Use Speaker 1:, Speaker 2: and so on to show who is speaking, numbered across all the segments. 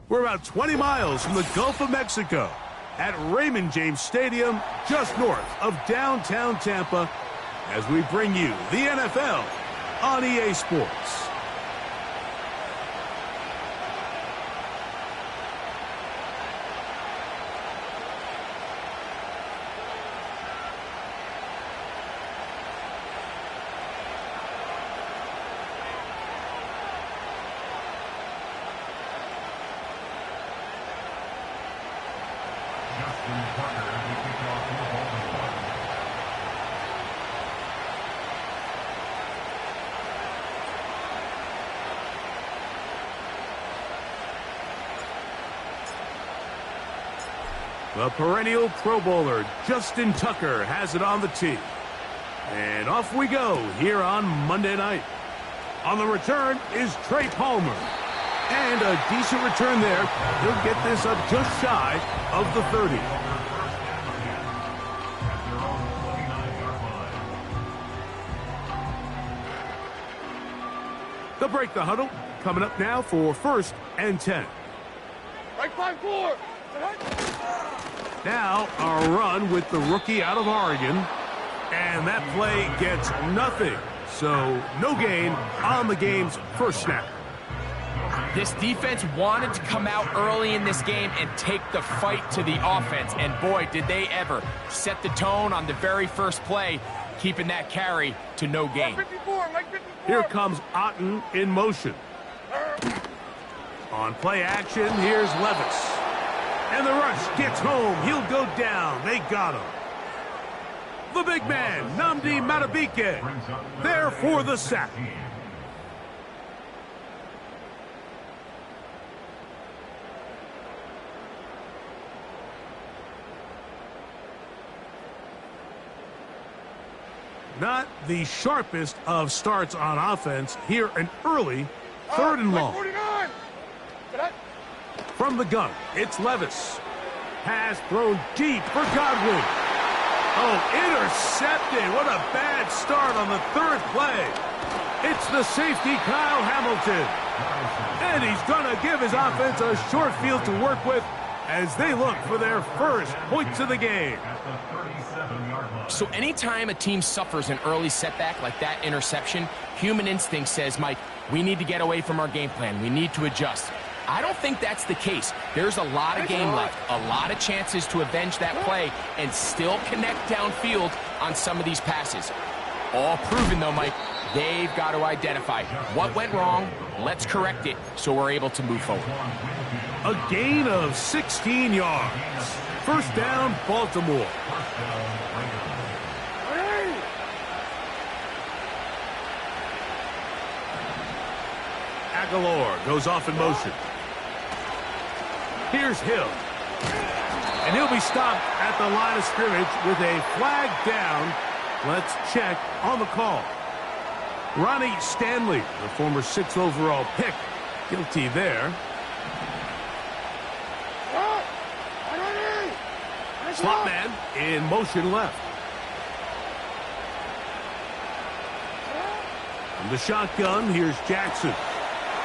Speaker 1: We're about 20 miles from the Gulf of Mexico at Raymond James Stadium, just north of downtown Tampa, as we bring you the NFL on EA Sports. The perennial Pro Bowler, Justin Tucker, has it on the tee. And off we go here on Monday night. On the return is Trey Palmer. And a decent return there. He'll get this up just shy of the 30. They'll break the huddle. Coming up now for 1st and 10.
Speaker 2: Right 5-4.
Speaker 1: Now, a run with the rookie out of Oregon. And that play gets nothing. So, no gain on the game's first snap.
Speaker 3: This defense wanted to come out early in this game and take the fight to the offense. And boy, did they ever set the tone on the very first play, keeping that carry to no gain.
Speaker 1: Here comes Otten in motion. On play action, here's Levis. And the rush gets home. He'll go down. They got him. The big man, Nnamdi Madubuike, there for the sack. Not the sharpest of starts on offense. Here an early 3rd and long. From the gun, it's Levis. Pass thrown deep for Godwin. Oh, intercepted. What a bad start on the 3rd play. It's the safety, Kyle Hamilton. And he's going to give his offense a short field to work with as they look for their first points of the game.
Speaker 3: So anytime a team suffers an early setback like that interception, human instinct says, Mike, we need to get away from our game plan. We need to adjust. I don't think that's the case. There's a lot of game left, a lot of chances to avenge that play and still connect downfield on some of these passes. All proven, though, Mike, they've got to identify what went wrong, let's correct it so we're able to move forward.
Speaker 1: A gain of 16 yards. First down, Baltimore. Aguilar goes off in motion. Here's Hill. And he'll be stopped at the line of scrimmage with a flag down. Let's check on the call. Ronnie Stanley, the former 6th overall pick, guilty there. Slot man in motion left. From the shotgun, here's Jackson.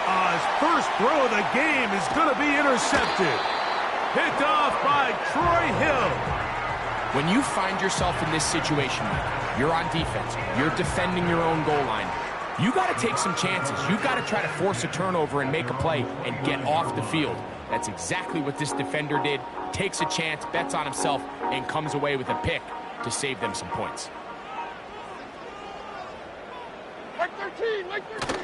Speaker 1: His first throw of the game is going to be intercepted. Picked off by Troy Hill.
Speaker 3: When you find yourself in this situation, you're on defense, you're defending your own goal line, you got to take some chances. You got to try to force a turnover and make a play and get off the field. That's exactly what this defender did. Takes a chance, bets on himself, and comes away with a pick to save them some points.
Speaker 2: Mike 13, Mike 13.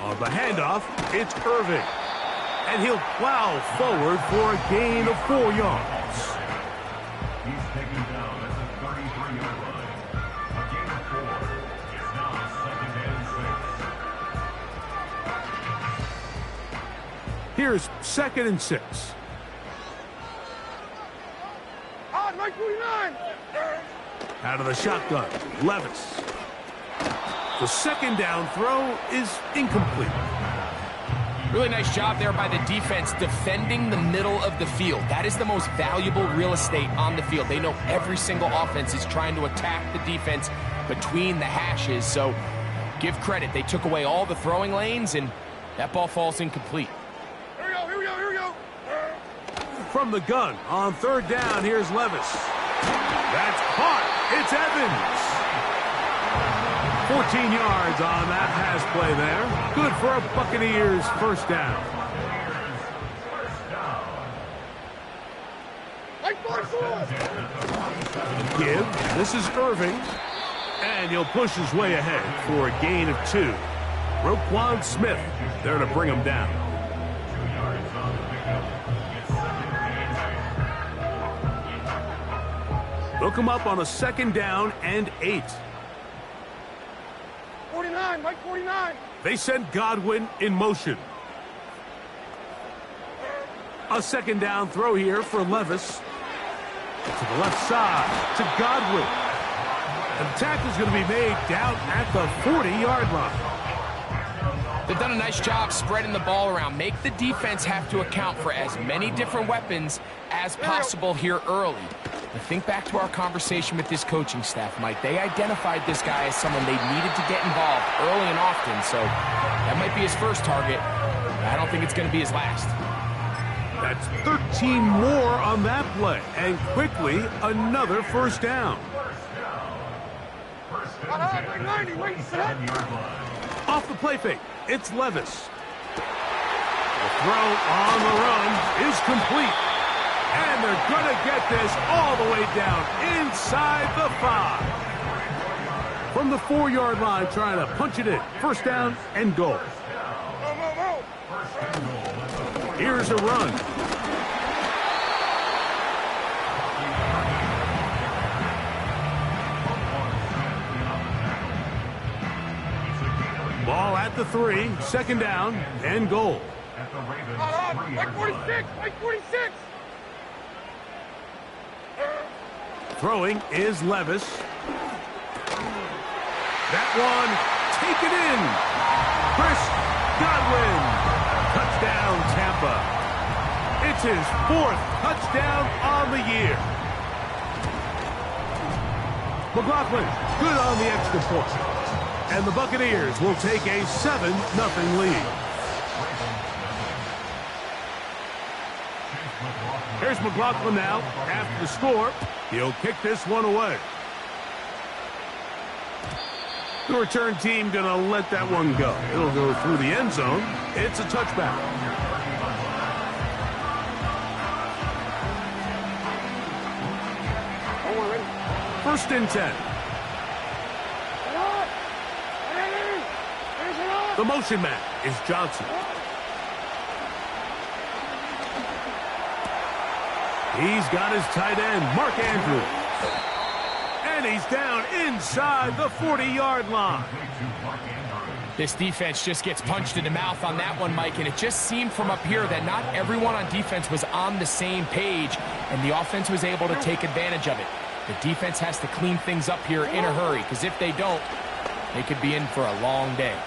Speaker 1: On the handoff, it's Irving. And he'll plow forward for a gain of 4 yards.
Speaker 4: He's taken down at the 33-yard line. A gain of 4. It's now 2nd and 6.
Speaker 1: Here's 2nd and 6.
Speaker 2: Mike 49.
Speaker 1: Out of the shotgun, Levis. The 2nd down throw is incomplete.
Speaker 3: Really nice job there by the defense defending the middle of the field. That is the most valuable real estate on the field. They know every single offense is trying to attack the defense between the hashes. So give credit. They took away all the throwing lanes, and that ball falls incomplete.
Speaker 2: Here we go, here we go, here
Speaker 1: from the gun. On third down, here's Levis. That's caught. It's Evans. 14 yards on that pass play there. Good for a Buccaneers first down. Give. This is Irving. And he'll push his way ahead for a gain of 2. Roquan Smith there to bring him down. Look him up on a second down and 8.
Speaker 2: 49, Mike 49.
Speaker 1: They send Godwin in motion. A second down throw here for Levis. To the left side to Godwin. And the tackle's going to be made down at the 40-yard line.
Speaker 3: They've done a nice job spreading the ball around. Make the defense have to account for as many different weapons as possible here early. But think back to our conversation with this coaching staff, Mike. They identified this guy as someone they needed to get involved early and often. So that might be his first target. I don't think it's going to be his last.
Speaker 1: That's 13 more on that play. And quickly, another first down. Off the play fake, it's Levis. The throw on the run is complete. And they're going to get this all the way down inside the 5. From the 4-yard line, trying to punch it in. First down and goal. Here's a run. Ball at the 3, second down and goal.
Speaker 2: Mike 46, Mike 46.
Speaker 1: Throwing is Levis. That one taken in. Chris Godwin. Touchdown, Tampa. It's his 4th touchdown on the year. McLaughlin, good on the extra point. And the Buccaneers will take a 7-0 lead. Here's McLaughlin now after the score. He'll kick this one away. The return team going to let that one go. It'll go through the end zone. It's a touchback. First and 10. The motion man is Johnson. He's got his tight end, Mark Andrews. And he's down inside the 40-yard line.
Speaker 3: This defense just gets punched in the mouth on that one, Mike, and it just seemed from up here that not everyone on defense was on the same page, and the offense was able to take advantage of it. The defense has to clean things up here in a hurry, because if they don't, they could be in for a long day.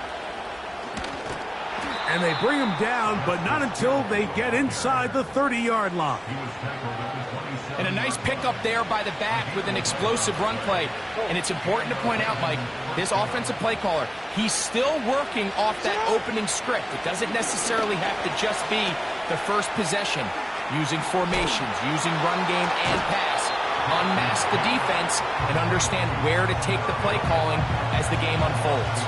Speaker 1: And they bring him down, but not until they get inside the 30-yard line.
Speaker 3: And a nice pickup there by the back with an explosive run play. And it's important to point out, Mike, this offensive play caller, he's still working off that opening script. It doesn't necessarily have to just be the first possession. Using formations, using run game and pass. Unmask the defense and understand where to take the play calling as the game unfolds.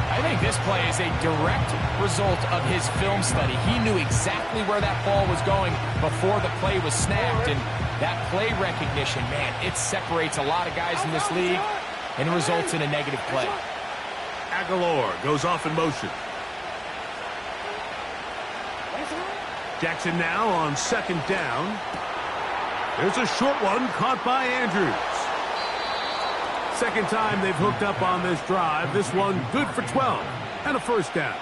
Speaker 3: I think this play is a direct result of his film study. He knew exactly where that ball was going before the play was snapped, and that play recognition, man, it separates a lot of guys in this league and results in a negative play.
Speaker 1: Aguilar goes off in motion. Jackson now on second down. There's a short one caught by Andrews. Second time they've hooked up on this drive. This one good for 12 and a first down.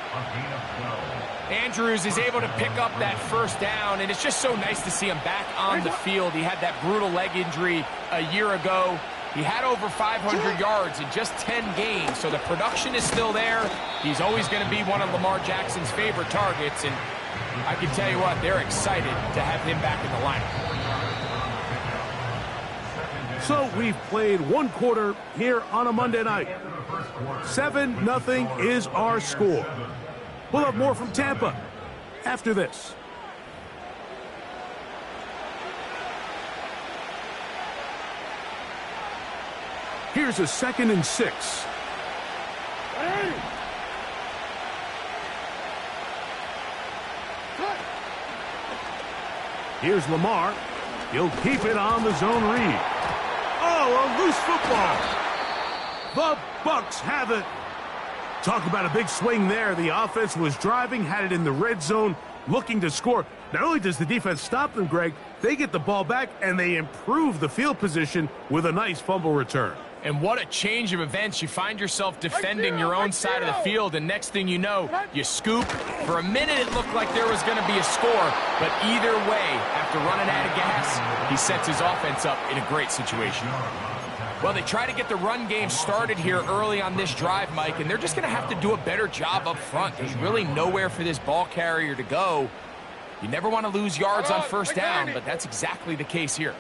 Speaker 3: Andrews is able to pick up that first down, and it's just so nice to see him back on the field. He had that brutal leg injury a year ago. He had over 500 yards in just 10 games, so the production is still there. He's always going to be one of Lamar Jackson's favorite targets, and I can tell you what, they're excited to have him back in the lineup.
Speaker 1: So we've played one quarter here on a Monday night. 7-0 is our score. We'll have more from Tampa after this. Here's a 2nd and 6. Here's Lamar. He'll keep it on the zone read. Oh, a loose football. The Bucks have it. Talk about a big swing there. The offense was driving, had it in the red zone, looking to score. Not only does the defense stop them, Greg, they get the ball back, and they improve the field position with a nice fumble return.
Speaker 3: And what a change of events. You find yourself defending your own side of the field, and next thing you know, you scoop. For a minute, it looked like there was going to be a score, but either way, after running out of gas, he sets his offense up in a great situation. Well, they try to get the run game started here early on this drive, Mike, and they're just going to have to do a better job up front. There's really nowhere for this ball carrier to go. You never want to lose yards on first down, but that's exactly the case here.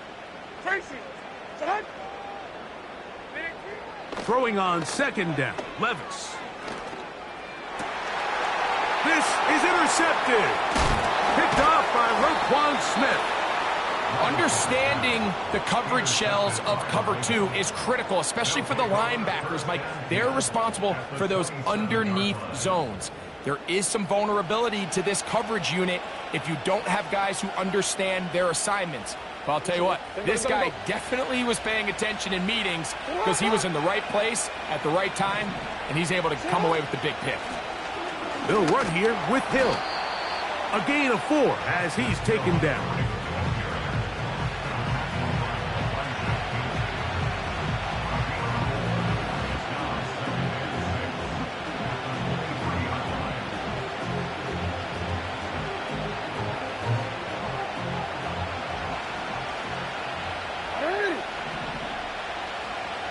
Speaker 1: Throwing on 2nd down, Levis. This is intercepted. Picked off by Roquan Smith.
Speaker 3: Understanding the coverage shells of cover 2 is critical, especially for the linebackers, Mike. They're responsible for those underneath zones. There is some vulnerability to this coverage unit if you don't have guys who understand their assignments. But I'll tell you what, this guy definitely was paying attention in meetings because he was in the right place at the right time, and he's able to come away with the big pick.
Speaker 1: They'll run here with Hill. A gain of 4 as he's taken down.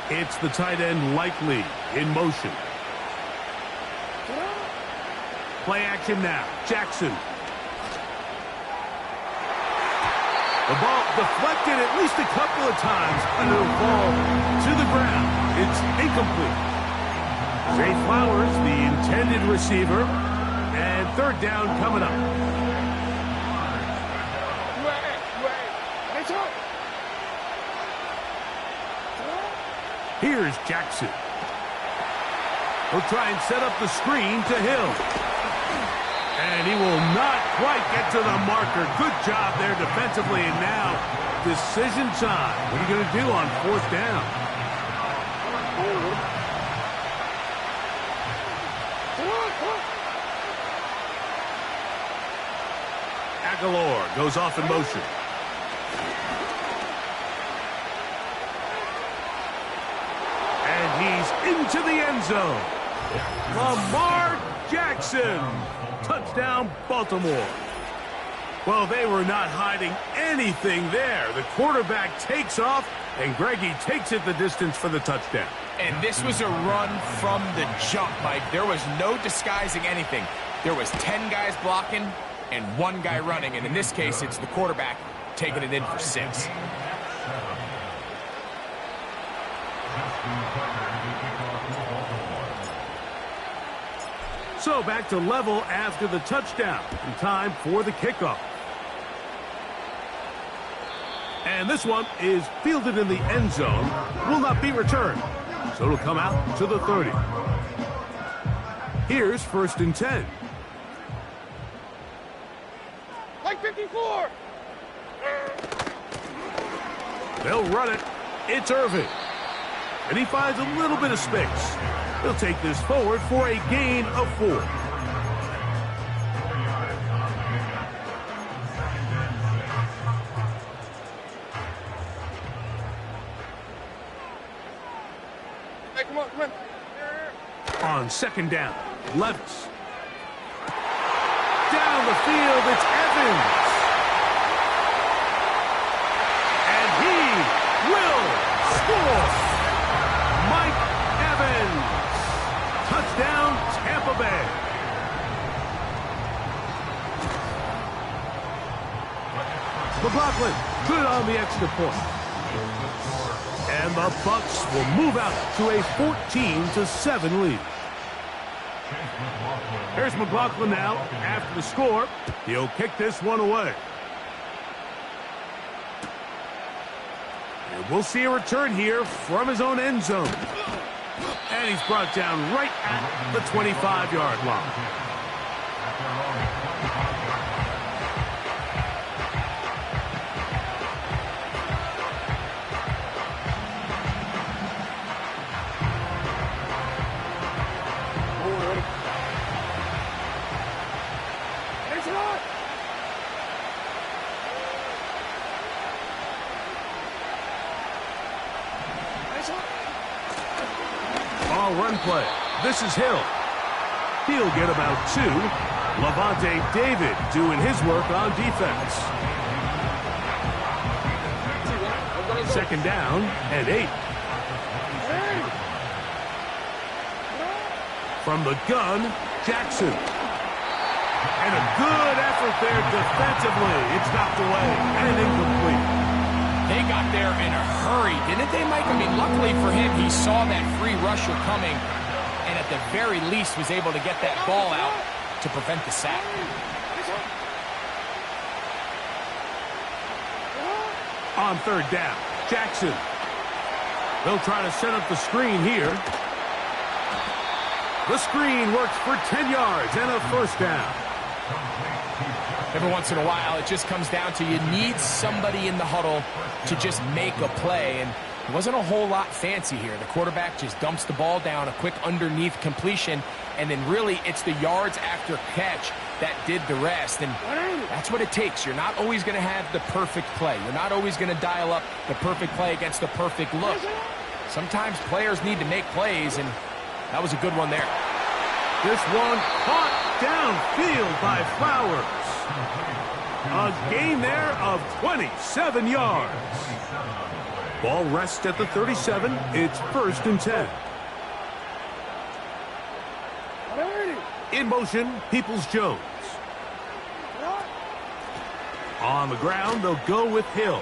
Speaker 1: It's the tight end Likely in motion. Play action now. Jackson. The ball deflected at least a couple of times, and it'll fall to the ground. It's incomplete. Zay Flowers, the intended receiver, and 3rd down coming up. Here's Jackson. He'll try and set up the screen to Hill. And he will not quite get to the marker. Good job there defensively. And now, decision time. What are you going to do on 4th down? Aguilar goes off in motion. He's into the end zone. Lamar Jackson. Touchdown, Baltimore. Well, they were not hiding anything there. The quarterback takes off, and Greggy takes it the distance for the touchdown.
Speaker 3: And this was a run from the jump, Mike. There was no disguising anything. There was 10 guys blocking and 1 guy running, and in this case, it's the quarterback taking it in for 6.
Speaker 1: So back to level after the touchdown. And time for the kickoff. And this one is fielded in the end zone. Will not be returned. So it'll come out to the 30. Here's 1st and 10.
Speaker 2: Like 54.
Speaker 1: They'll run it. It's Irving. And he finds a little bit of space. He'll take this forward for a gain of 4.
Speaker 2: Hey, come on, come on.
Speaker 1: On 2nd down, Levis. Down the field, it's Evans. And he will score. Mike Evans. Touchdown, Tampa Bay. McLaughlin good on the extra point. And the Bucks will move out to a 14-7 lead. Here's McLaughlin now after the score. He'll kick this one away. And We'll see a return here from his own end zone. And he's brought down right at the 25-yard line. Run play. This is Hill. He'll get about 2. Lavonte David doing his work on defense. Second down and 8. From the gun, Jackson. And a good effort there defensively. It's knocked away and incomplete.
Speaker 3: They got there in a hurry, didn't they, Mike? I mean, luckily for him, he saw that free rusher coming, and at the very least was able to get that ball out to prevent the sack.
Speaker 1: On third down, Jackson. They'll try to set up the screen here. The screen works for 10 yards and a first down.
Speaker 3: Every once in a while, it just comes down to you need somebody in the huddle to just make a play, and it wasn't a whole lot fancy here. The quarterback just dumps the ball down, a quick underneath completion, and then really it's the yards after catch that did the rest, and that's what it takes. You're not always going to have the perfect play. You're not always going to dial up the perfect play against the perfect look. Sometimes players need to make plays, and that was a good one there.
Speaker 1: This one caught downfield by Flowers. A gain there of 27 yards. Ball rests at the 37. It's 1st and 10. In motion, Peoples-Jones. On the ground, they'll go with Hill.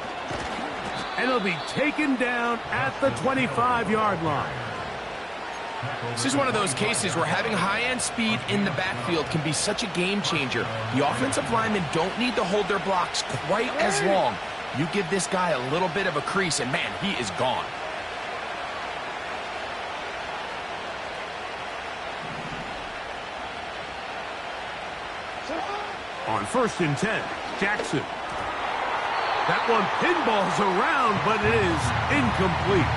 Speaker 1: And he'll be taken down at the 25-yard line.
Speaker 3: This is one of those cases where having high-end speed in the backfield can be such a game changer. The offensive linemen don't need to hold their blocks quite as long. You give this guy a little bit of a crease, and man, he is gone.
Speaker 1: On 1st and 10, Jackson. That one pinballs around, but it is incomplete.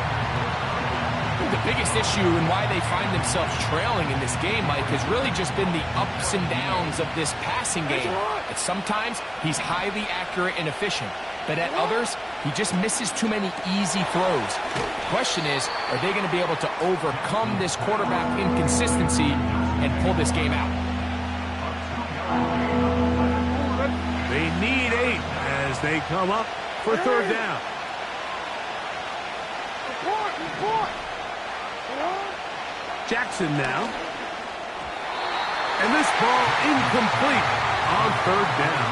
Speaker 3: The biggest issue and why they find themselves trailing in this game, Mike, has really just been the ups and downs of this passing game. At sometimes, he's highly accurate and efficient, but at others, he just misses too many easy throws. The question is, are they going to be able to overcome this quarterback inconsistency and pull this game out?
Speaker 1: They need 8 as they come up for third down. Jackson now. And this ball incomplete on third down.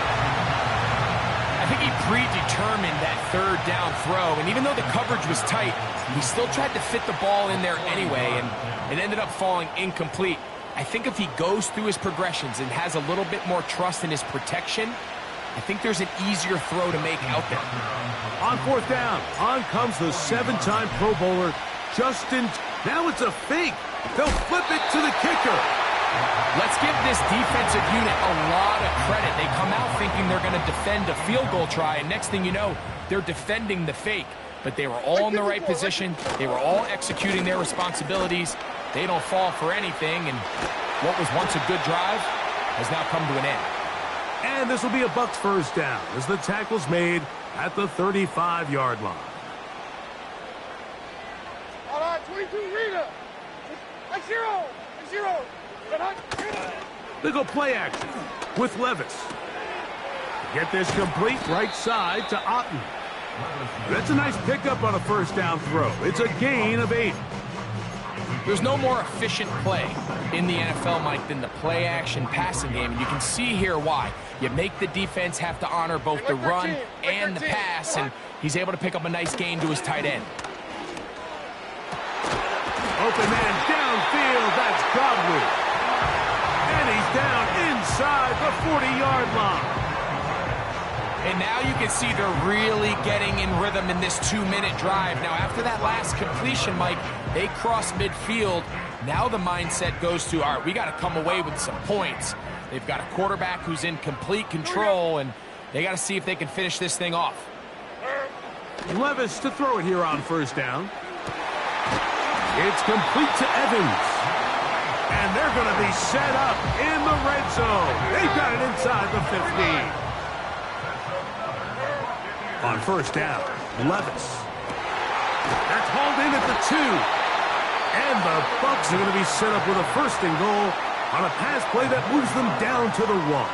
Speaker 3: I think he predetermined that third down throw, and even though the coverage was tight, he still tried to fit the ball in there anyway, and it ended up falling incomplete. I think if he goes through his progressions and has a little bit more trust in his protection, I think there's an easier throw to make out there.
Speaker 1: On fourth down, on comes the 7-time Pro Bowler, Justin. Now it's a fake. They'll flip it to the kicker.
Speaker 3: Let's give this defensive unit a lot of credit. They come out thinking they're going to defend a field goal try, and next thing you know, they're defending the fake. But they were all in the right position. They were all executing their responsibilities. They don't fall for anything, and what was once a good drive has now come to an end.
Speaker 1: And this will be a Bucs first down as the tackle's made at the 35-yard line.
Speaker 2: All right, 22, Rita. Like zero.
Speaker 1: They go play action with Levis. Get this complete right side to Otten. That's a nice pickup on a first down throw. It's a gain of 8.
Speaker 3: There's no more efficient play in the NFL, Mike, than the play-action passing game, and you can see here why. You make the defense have to honor both the run and the pass, and he's able to pick up a nice gain to his tight end.
Speaker 1: Open man downfield, that's Godwin. And he's down inside the 40-yard line.
Speaker 3: And now you can see they're really getting in rhythm in this 2-minute drive. Now, after that last completion, Mike, they cross midfield. Now the mindset goes to, all right, we got to come away with some points. They've got a quarterback who's in complete control, and they got to see if they can finish this thing off.
Speaker 1: Levis to throw it here on first down. It's complete to Evans. And they're going to be set up in the red zone. They've got it inside the 15. On first down, Levis. They're called in at the 2. And the Bucs are going to be set up with a first and goal on a pass play that moves them down to the 1.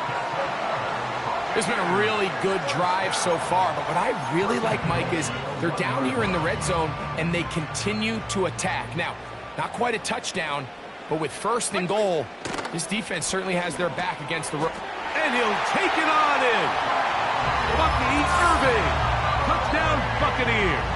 Speaker 3: It's been a really good drive so far, but what I really like, Mike, is they're down here in the red zone, and they continue to attack. Now, not quite a touchdown, but with first and goal, this defense certainly has their back against the run.
Speaker 1: And he'll take it on in. Bucky Irving. Touchdown, Buccaneers.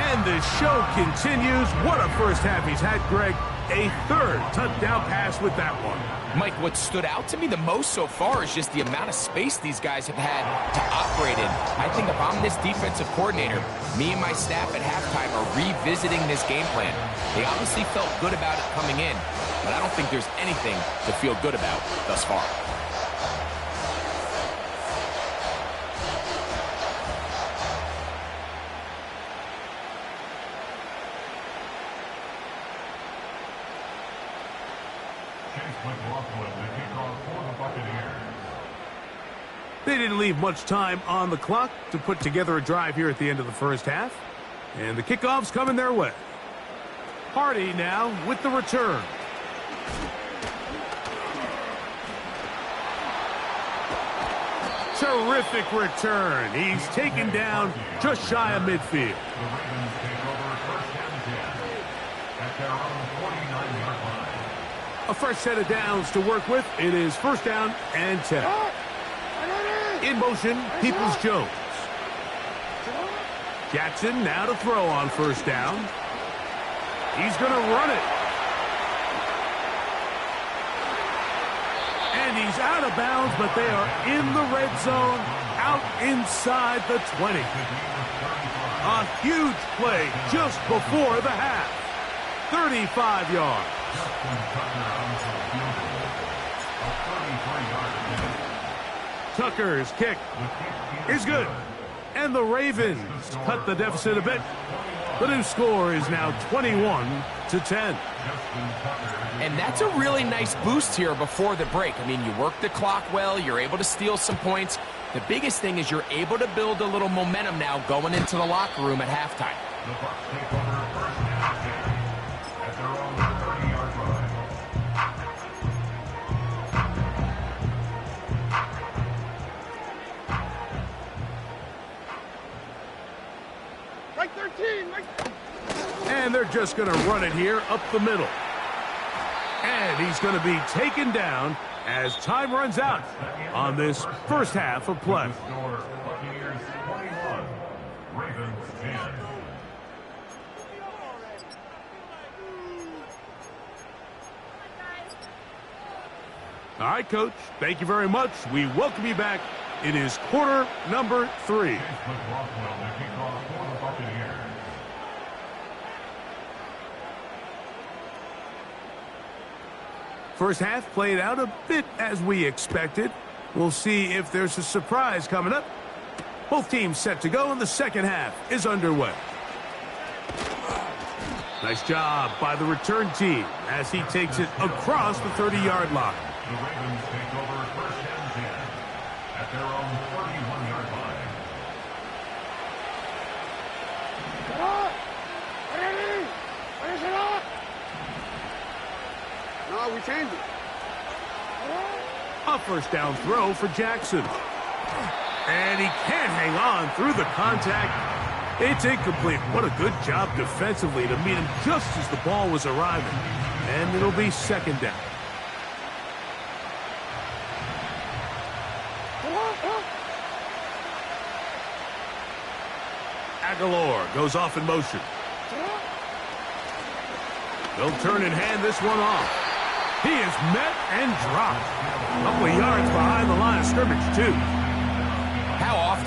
Speaker 1: And the show continues. What a first half he's had, Greg. A third touchdown pass with that one.
Speaker 3: Mike, what stood out to me the most so far is just the amount of space these guys have had to operate in. I think if I'm this defensive coordinator, me and my staff at halftime are revisiting this game plan. They obviously felt good about it coming in, but I don't think there's anything to feel good about thus far.
Speaker 1: They didn't leave much time on the clock to put together a drive here at the end of the first half. And the kickoff's coming their way. Hardy now with the return. Terrific return. He's taken down just shy of midfield. A fresh set of downs to work with. It is first down and 10. In motion, Peoples-Jones. Jackson now to throw on first down. He's going to run it. And he's out of bounds, but they are in the red zone, out inside the 20. A huge play just before the half. 35 yards. Tucker's kick is good. And the Ravens cut the deficit a bit. The new score is now 21-10.
Speaker 3: And that's a really nice boost here before the break. I mean, you work the clock well. You're able to steal some points. The biggest thing is you're able to build a little momentum now going into the locker room at halftime.
Speaker 4: The Bucs take over first down at their own 30-yard line.
Speaker 2: Mike 13, Mike.
Speaker 1: And they're just going to run it here up the middle. And he's going to be taken down as time runs out on this first half of play.
Speaker 4: Score, Buccaneers 21, Ravens 10.
Speaker 1: All right, Coach. Thank you very much. We welcome you back. It is quarter number 3.
Speaker 4: Chase McLaughlin to kick off for the Buccaneers.
Speaker 1: First half played out a bit as we expected. We'll see if there's a surprise coming up. Both teams set to go, and the second half is underway. Nice job by the return team as he takes it across the 30-yard line.
Speaker 4: The Ravens take over first and 10 at their own 31-yard line.
Speaker 2: No, we changed it.
Speaker 1: A first down throw for Jackson. And he can't hang on through the contact. It's incomplete. What a good job defensively to meet him just as the ball was arriving. And it'll be second down. Aguilar goes off in motion. They'll turn and hand this one off. He is met and dropped. A couple of yards behind the line of scrimmage, too.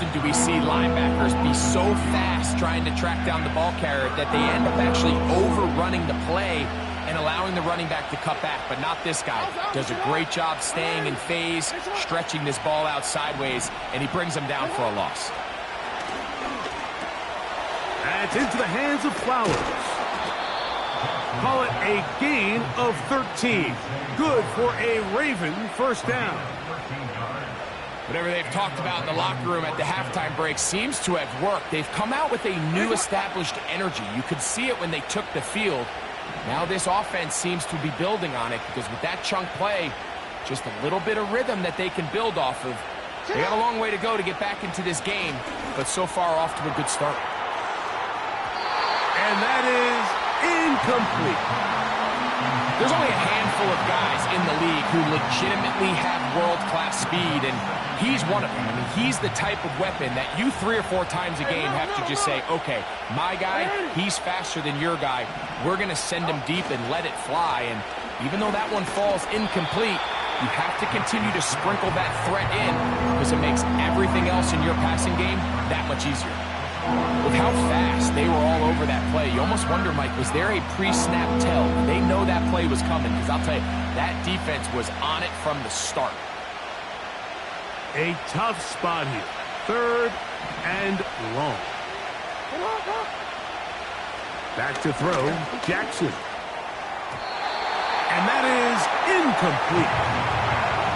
Speaker 3: often do we see linebackers be so fast trying to track down the ball carrier that they end up actually overrunning the play and allowing the running back to cut back, but not this guy. Does a great job staying in phase, stretching this ball out sideways, and he brings him down for a loss.
Speaker 1: That's into the hands of Flowers. Call it a gain of 13. Good for a Raven first down.
Speaker 3: Whatever they've talked about in the locker room at the halftime break seems to have worked. They've come out with a new established energy. You could see it when they took the field. Now this offense seems to be building on it because with that chunk play, just a little bit of rhythm that they can build off of. They have a long way to go to get back into this game, but so far off to a good start.
Speaker 1: And that is incomplete.
Speaker 3: There's only a handful of guys in the league who legitimately have world-class speed, and he's one of them. I mean, he's the type of weapon that you 3 or 4 times a game have to just say, okay, my guy, he's faster than your guy. We're going to send him deep and let it fly. And even though that one falls incomplete, you have to continue to sprinkle that threat in because it makes everything else in your passing game that much easier. With how fast they were all over that play, you almost wonder, Mike, was there a pre-snap tell? They know that play was coming because I'll tell you, that defense was on it from the start.
Speaker 1: A tough spot here. 3rd and long. Back to throw, Jackson. And that is incomplete.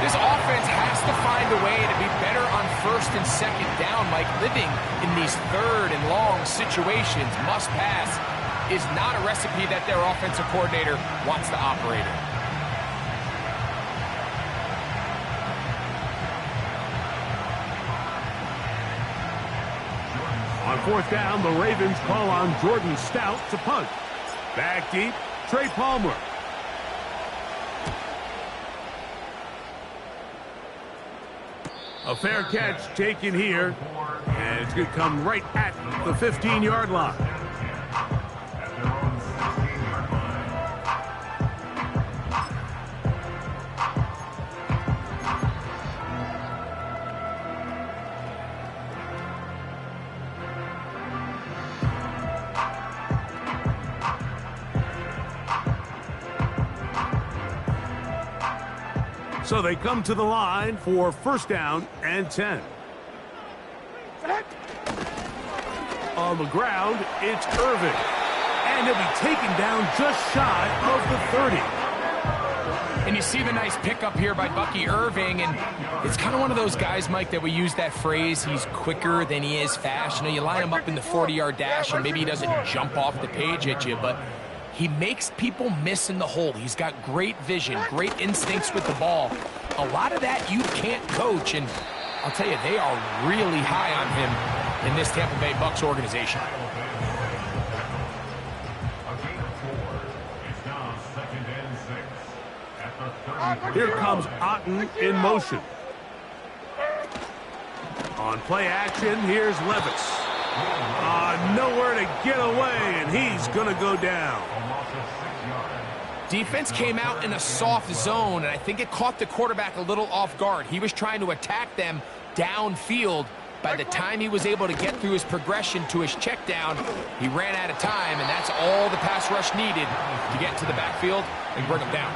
Speaker 3: This offense has to find a way to be better on 1st and 2nd down, Mike. Living in these 3rd and long situations, must pass, is not a recipe that their offensive coordinator wants to operate in.
Speaker 1: On 4th down, the Ravens call on Jordan Stout to punt. Back deep, Trey Palmer. A fair catch taken here, and it's going to come right at the 15-yard line. So they come to the line for 1st down and 10. On the ground, it's Irving. And he'll be taken down just shy of the 30.
Speaker 3: And you see the nice pickup here by Bucky Irving, and it's kind of one of those guys, Mike, that we use that phrase, he's quicker than he is fast. You know, you line him up in the 40-yard dash, and maybe he doesn't jump off the page at you, but he makes people miss in the hole. He's got great vision, great instincts with the ball. A lot of that you can't coach, and I'll tell you, they are really high on him in this Tampa Bay Bucs organization.
Speaker 1: Here comes Otten in motion. On play action, here's Levis. Nowhere to get away, and he's going to go down.
Speaker 3: Defense came out in a soft zone, and I think it caught the quarterback a little off guard. He was trying to attack them downfield. By the time he was able to get through his progression to his check down, he ran out of time, and that's all the pass rush needed to get to the backfield and bring him down.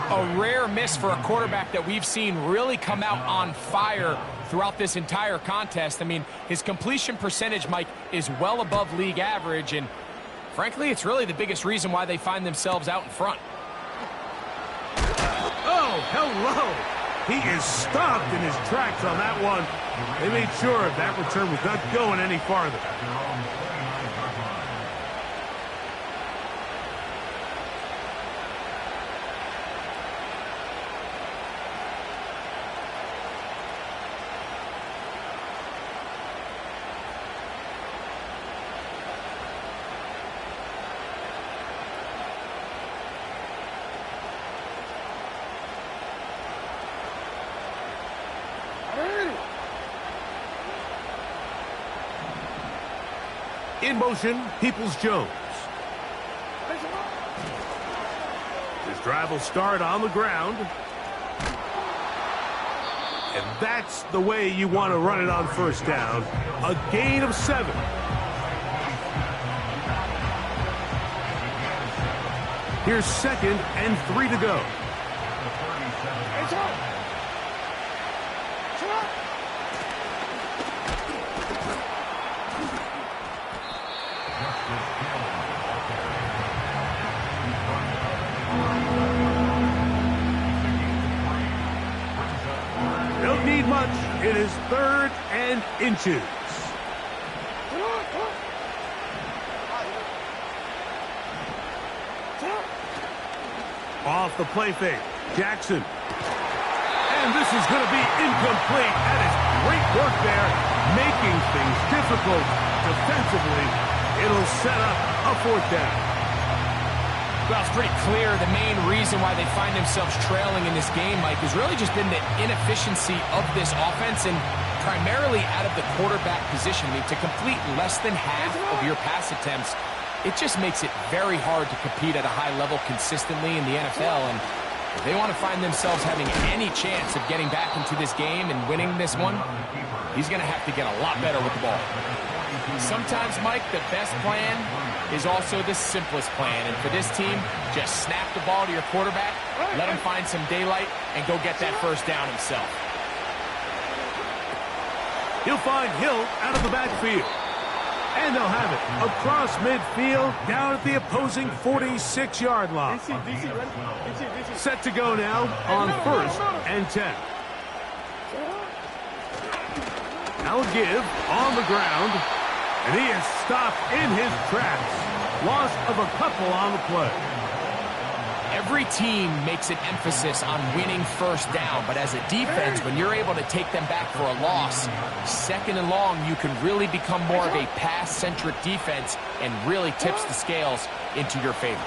Speaker 3: A rare miss for a quarterback that we've seen really come out on fire throughout this entire contest. I mean, his completion percentage, Mike, is well above league average, and frankly, it's really the biggest reason why they find themselves out in front.
Speaker 1: Oh, hello! He is stopped in his tracks on that one. They made sure that return was not going any farther. In motion, Peoples-Jones. This drive will start on the ground. And that's the way you want to run it on first down. A gain of 7. Here's 2nd and 3 to go. Don't need much. It is 3rd and inches. Off the play fake. Jackson. And this is going to be incomplete. That is great work there, making things difficult defensively. It'll set up a 4th down.
Speaker 3: Well, it's pretty clear the main reason why they find themselves trailing in this game, Mike, has really just been the inefficiency of this offense and primarily out of the quarterback position. I mean, to complete less than half of your pass attempts, it just makes it very hard to compete at a high level consistently in the NFL. And if they want to find themselves having any chance of getting back into this game and winning this one, he's going to have to get a lot better with the ball. Sometimes, Mike, the best plan is also the simplest plan. And for this team, just snap the ball to your quarterback, let him find some daylight, and go get that first down himself.
Speaker 1: He'll find Hill out of the backfield. And they'll have it across midfield, down at the opposing 46-yard line. Set to go now on 1st and 10. Now give on the ground, and he is stopped in his tracks. Loss of a couple on the play.
Speaker 3: Every team makes an emphasis on winning first down, but as a defense, when you're able to take them back for a loss, 2nd and long, you can really become more of a pass-centric defense and really tips the scales into your favor.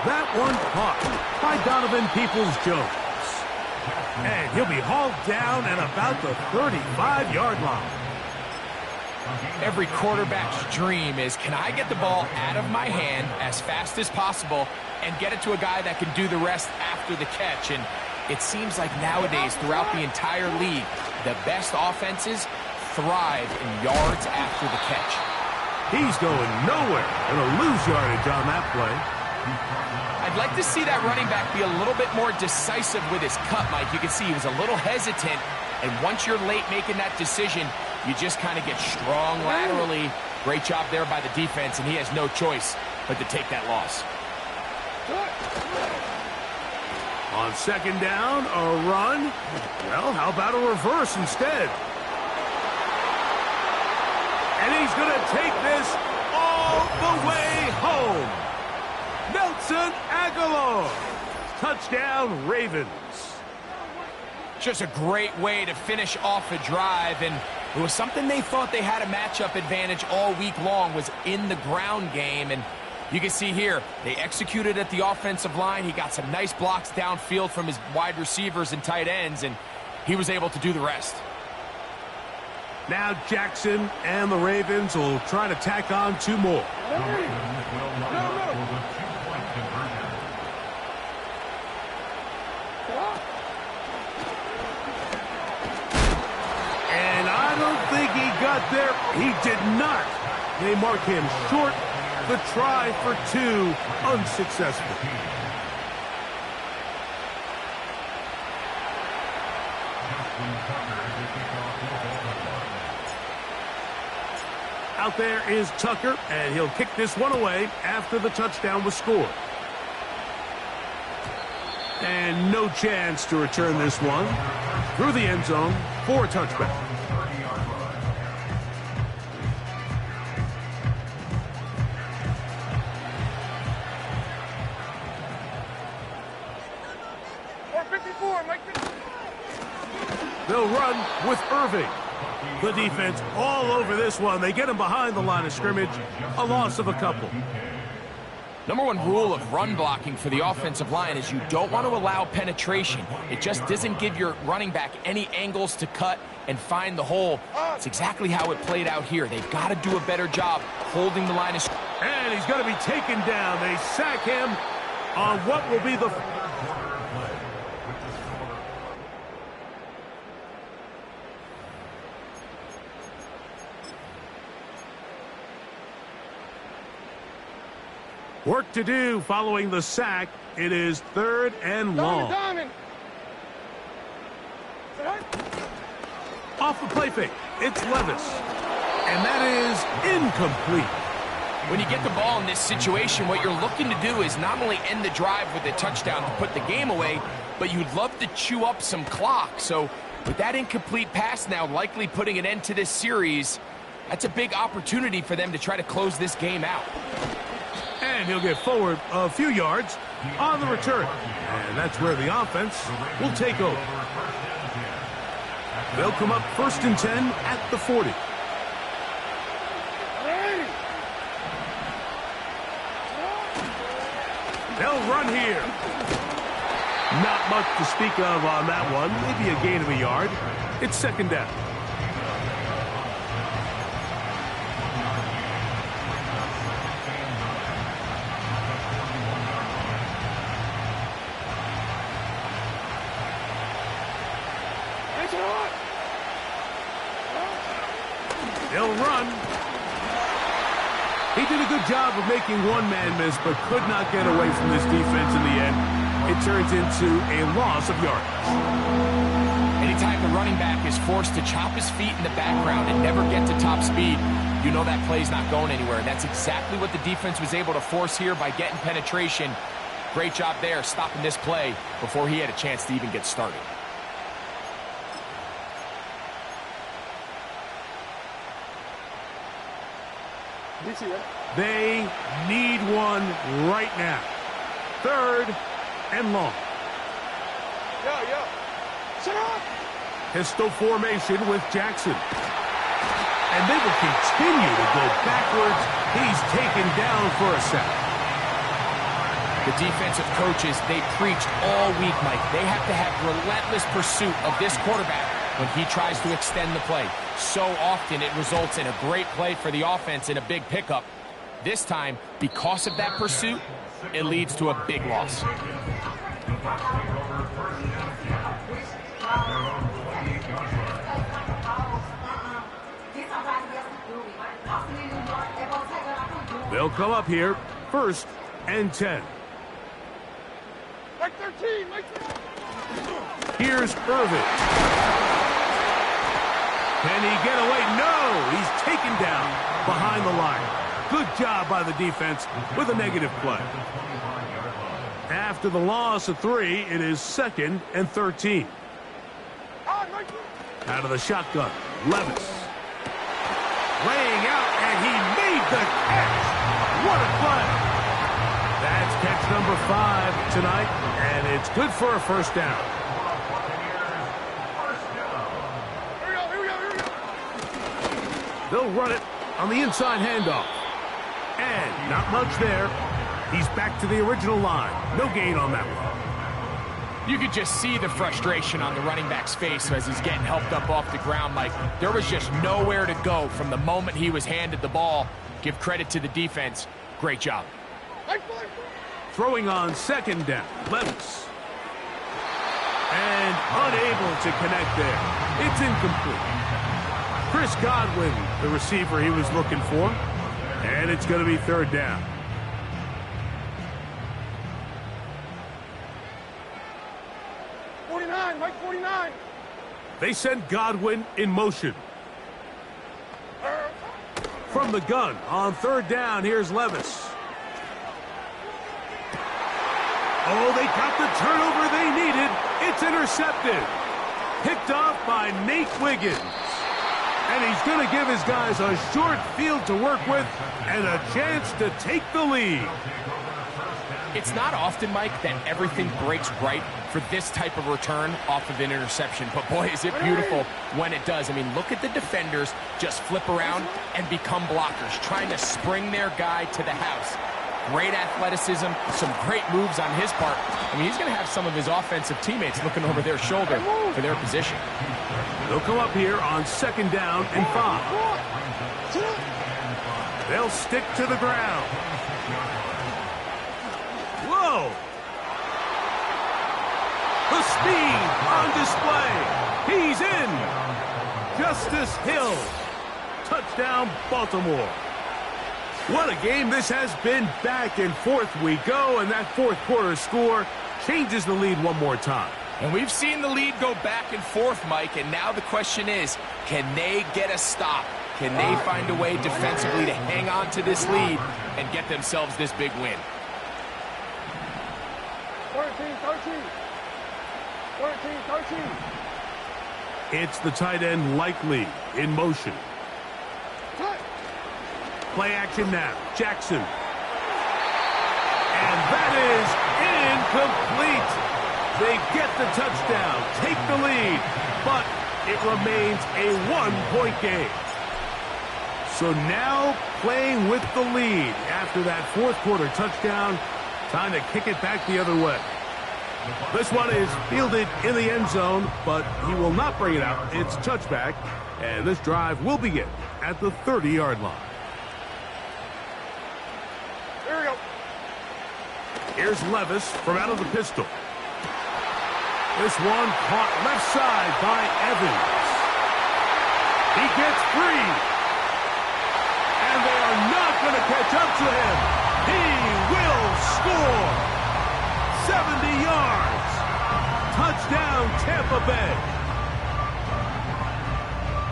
Speaker 1: That one caught by Donovan Peoples-Jones. And he'll be hauled down at about the 35-yard line.
Speaker 3: Every quarterback's dream is, can I get the ball out of my hand as fast as possible and get it to a guy that can do the rest after the catch? And it seems like nowadays, throughout the entire league, the best offenses thrive in yards after the catch.
Speaker 1: He's going nowhere. Gonna lose yardage on that play.
Speaker 3: I'd like to see that running back be a little bit more decisive with his cut, Mike. You can see he was a little hesitant, and once you're late making that decision, you just kind of get strong laterally. Great job there by the defense, and he has no choice but to take that loss.
Speaker 1: On 2nd down, a run. Well, how about a reverse instead? And he's going to take this all the way home. Nelson Agholor. Touchdown, Ravens.
Speaker 3: Just a great way to finish off a drive, and it was something they thought they had a matchup advantage all week long, was in the ground game. And you can see here, they executed at the offensive line. He got some nice blocks downfield from his wide receivers and tight ends, and he was able to do the rest.
Speaker 1: Now Jackson and the Ravens will try to tack on 2 more. And I don't think he got there. He did not. They mark him short. The try for 2 unsuccessful. Out there is Tucker, and he'll kick this one away after the touchdown was scored. And no chance to return this one through the end zone for a touchback. They'll run with Irving. The defense all over this one. They get him behind the line of scrimmage. A loss of a couple.
Speaker 3: Number 1 rule of run blocking for the offensive line is you don't want to allow penetration. It just doesn't give your running back any angles to cut and find the hole. It's exactly how it played out here. They've got to do a better job holding the line of scrimmage.
Speaker 1: And he's going to be taken down. They sack him on what will be the... Work to do following the sack. It is 3rd and long.
Speaker 2: Diamond.
Speaker 1: Off the play fake. It's Levis. And that is incomplete.
Speaker 3: When you get the ball in this situation, what you're looking to do is not only end the drive with a touchdown to put the game away, but you'd love to chew up some clock. So with that incomplete pass now likely putting an end to this series, that's a big opportunity for them to try to close this game out.
Speaker 1: And he'll get forward a few yards on the return. And that's where the offense will take over. They'll come up 1st and 10 at the 40. They'll run here. Not much to speak of on that one. Maybe a gain of a yard. It's 2nd down. They'll run. He did a good job of making one man miss, but could not get away from this defense in the end. It turns into a loss of yardage.
Speaker 3: Anytime the running back is forced to chop his feet in the background and never get to top speed, you know that play's not going anywhere. That's exactly what the defense was able to force here by getting penetration. Great job there stopping this play before he had a chance to even get started.
Speaker 1: They need one right now. 3rd and long.
Speaker 2: Sit up.
Speaker 1: Pistol formation with Jackson. And they will continue to go backwards. He's taken down for a sack.
Speaker 3: The defensive coaches, they preached all week, Mike. They have to have relentless pursuit of this quarterback when he tries to extend the play. So often it results in a great play for the offense and a big pickup. This time, because of that pursuit, it leads to a big loss.
Speaker 1: They'll come up here, 1st and 10.
Speaker 2: Mike 13, Mike 13.
Speaker 1: Here's Irvin. Can he get away? No! He's taken down behind the line. Good job by the defense with a negative play. After the loss of 3, it is 2nd and 13. Out of the shotgun, Levis. Laying out, and he made the catch. What a play. That's catch number 5 tonight, and it's good for a 1st down. They'll run it on the inside handoff. And not much there. He's back to the original line. No gain on that one.
Speaker 3: You could just see the frustration on the running back's face as he's getting helped up off the ground. Like, there was just nowhere to go from the moment he was handed the ball. Give credit to the defense. Great job.
Speaker 1: Throwing on 2nd down, Levis. And unable to connect there. It's incomplete. Chris Godwin, the receiver he was looking for. And it's going to be 3rd down.
Speaker 2: Mike 49.
Speaker 1: They send Godwin in motion. From the gun on 3rd down, here's Levis. Oh, they got the turnover they needed. It's intercepted. Picked off by Nate Wiggins. And he's going to give his guys a short field to work with and a chance to take the lead.
Speaker 3: It's not often, Mike, that everything breaks right for this type of return off of an interception. But, boy, is it beautiful when it does. I mean, look at the defenders just flip around and become blockers, trying to spring their guy to the house. Great athleticism, some great moves on his part. I mean, he's going to have some of his offensive teammates looking over their shoulder for their position.
Speaker 1: They'll come up here on 2nd down and 5. They'll stick to the ground. Whoa! The speed on display. He's in. Justice Hill. Touchdown, Baltimore. What a game this has been. Back and forth we go, and that fourth quarter score changes the lead one more time.
Speaker 3: And we've seen the lead go back and forth, Mike, and now the question is, can they get a stop? Can they find a way defensively to hang on to this lead and get themselves this big win?
Speaker 2: 13-13. 13-13.
Speaker 1: It's the tight end Likely in motion. Play action now. Jackson. And that is incomplete. They get the touchdown, take the lead, but it remains a one-point game. So now playing with the lead after that fourth quarter touchdown, time to kick it back the other way. This one is fielded in the end zone, but he will not bring it out. It's a touchback, and this drive will begin at the 30-yard line.
Speaker 2: Here we go.
Speaker 1: Here's Levis from out of the pistol. This one caught left side by Evans. He gets free. And they are not going to catch up to him. He will score. 70 yards. Touchdown, Tampa Bay.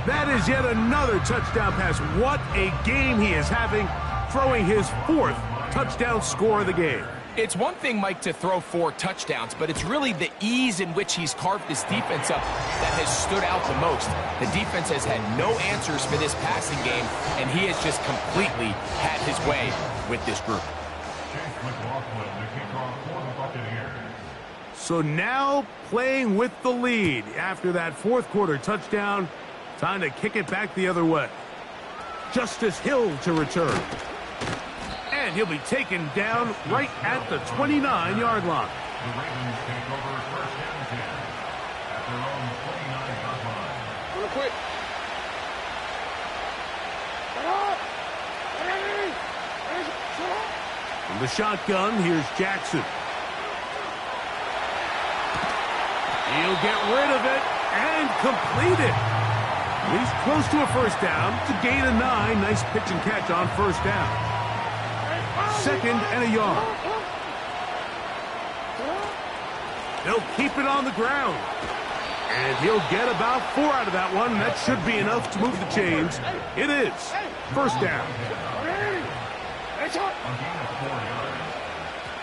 Speaker 1: That is yet another touchdown pass. What a game he is having, throwing his fourth touchdown score of the game.
Speaker 3: It's one thing, Mike, to throw 4 touchdowns, but it's really the ease in which he's carved this defense up that has stood out the most. The defense has had no answers for this passing game, and he has just completely had his way with this group.
Speaker 1: So now playing with the lead after that fourth quarter touchdown, time to kick it back the other way. Justice Hill to return. And he'll be taken down right at the 29-yard line.
Speaker 4: The Ravens take over first and 10 at their own 29-yard line.
Speaker 2: Real quick. Get up.
Speaker 1: From the shotgun, here's Jackson. He'll get rid of it and complete it. He's close to a first down. It's a gain of 9. Nice pitch and catch on first down. Second and a yard. They'll keep it on the ground. And he'll get about 4 out of that one. That should be enough to move the chains. It is. First down.
Speaker 4: A gain of 4 yards.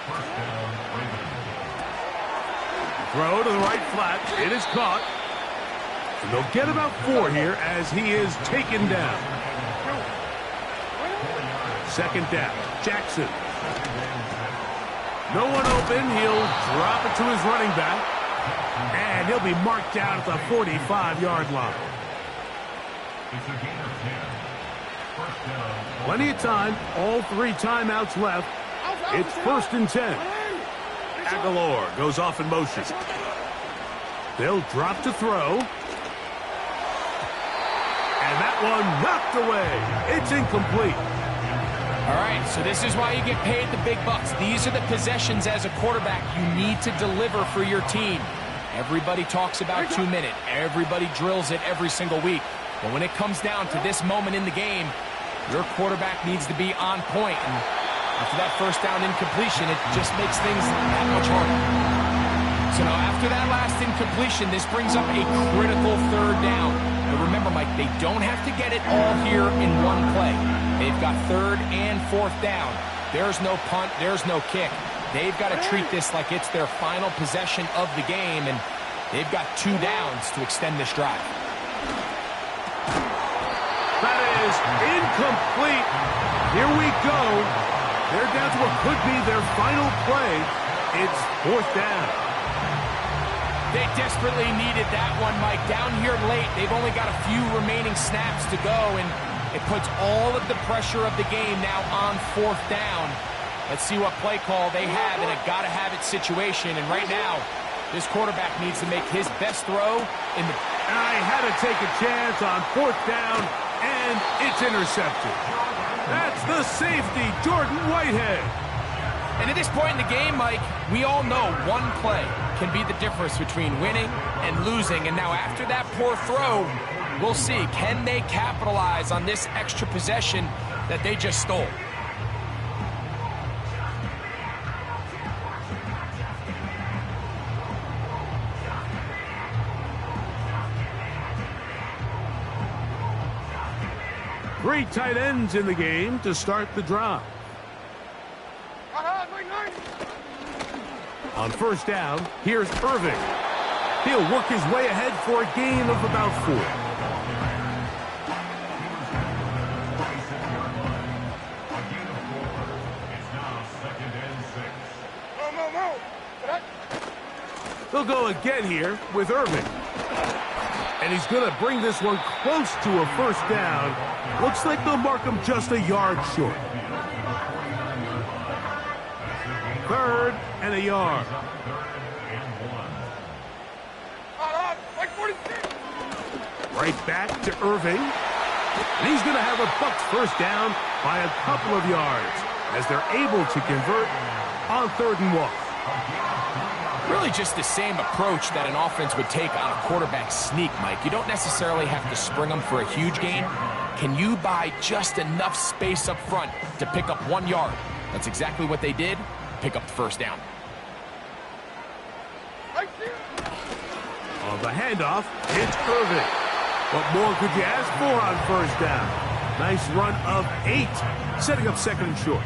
Speaker 4: First down, Ravens.
Speaker 1: Throw to the right flat. It is caught. And they'll get about 4 here as he is taken down. Second down. Jackson. No one open. He'll drop it to his running back. And he'll be marked down at the 45-yard line.
Speaker 4: It's a gain of 10. First down.
Speaker 1: Plenty of time. All 3 timeouts left. It's first and 10. Aguilar goes off in motion. They'll drop to throw. And that one knocked away. It's incomplete.
Speaker 3: All right, so this is why you get paid the big bucks. These are the possessions as a quarterback you need to deliver for your team. Everybody talks about 2 minute. Everybody drills it every single week. But when it comes down to this moment in the game, your quarterback needs to be on point. And after that first down incompletion, it just makes things that much harder. So now after that last incompletion, this brings up a critical third down. But remember, Mike, they don't have to get it all here in one play. They've got third and fourth down. There's no punt. There's no kick. They've got to treat this like it's their final possession of the game, and they've got 2 downs to extend this drive.
Speaker 1: That is incomplete. Here we go. They're down to what could be their final play. It's fourth down.
Speaker 3: They desperately needed that one, Mike. Down here late, they've only got a few remaining snaps to go, and it puts all of the pressure of the game now on fourth down. Let's see what play call they have in a gotta-have-it situation. And right now, this quarterback needs to make his best throw in the...
Speaker 1: I had to take a chance on fourth down, and it's intercepted. That's the safety, Jordan Whitehead.
Speaker 3: And at this point in the game, Mike, we all know one play can be the difference between winning and losing. And now after that poor throw, we'll see, can they capitalize on this extra possession that they just stole?
Speaker 1: Three tight ends in the game to start the drive. On first down, here's Irving. He'll work his way ahead for a gain of about 4. They'll go again here with Irving. And he's going to bring this one close to a first down. Looks like they'll mark him just a yard short. 3rd and a yard. Right back to Irving. And he's going to have a Bucs first down by a couple of yards as they're able to convert on 3rd and 1.
Speaker 3: Really just the same approach that an offense would take on a quarterback sneak, Mike. You don't necessarily have to spring them for a huge gain. Can you buy just enough space up front to pick up 1 yard? That's exactly what they did. Pick up the first down.
Speaker 1: On the handoff, it's Irving. What more could you ask for on first down? Nice run of 8, setting up 2nd and short.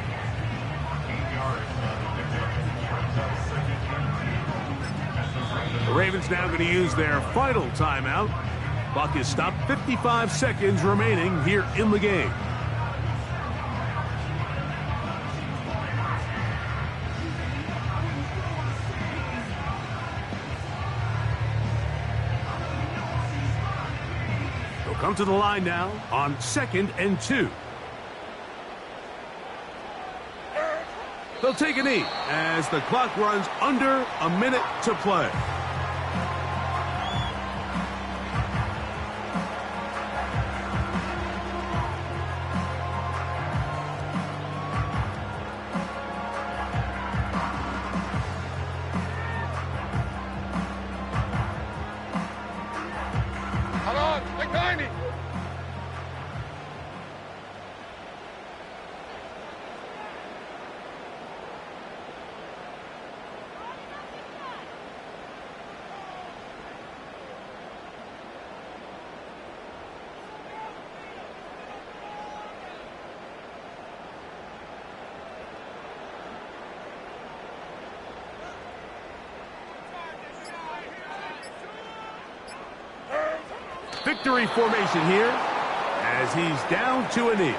Speaker 1: The Ravens now going to use their final timeout. Clock is stopped, 55 seconds remaining here in the game. They'll come to the line now on 2nd and 2. They'll take a knee as the clock runs under a minute to play. Victory formation here as he's down to a knee.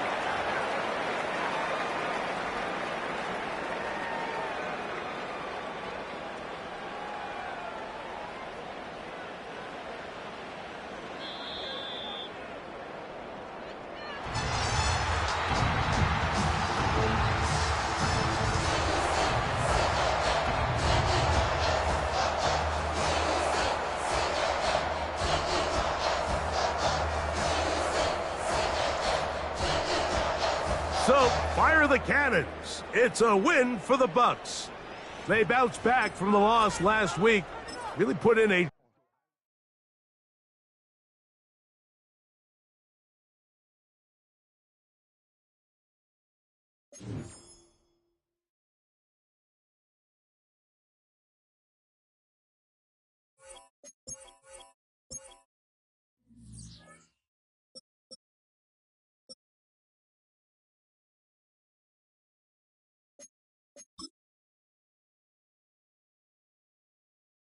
Speaker 1: So, fire the cannons. It's a win for the Bucs. They bounced back from the loss last week. Really put in a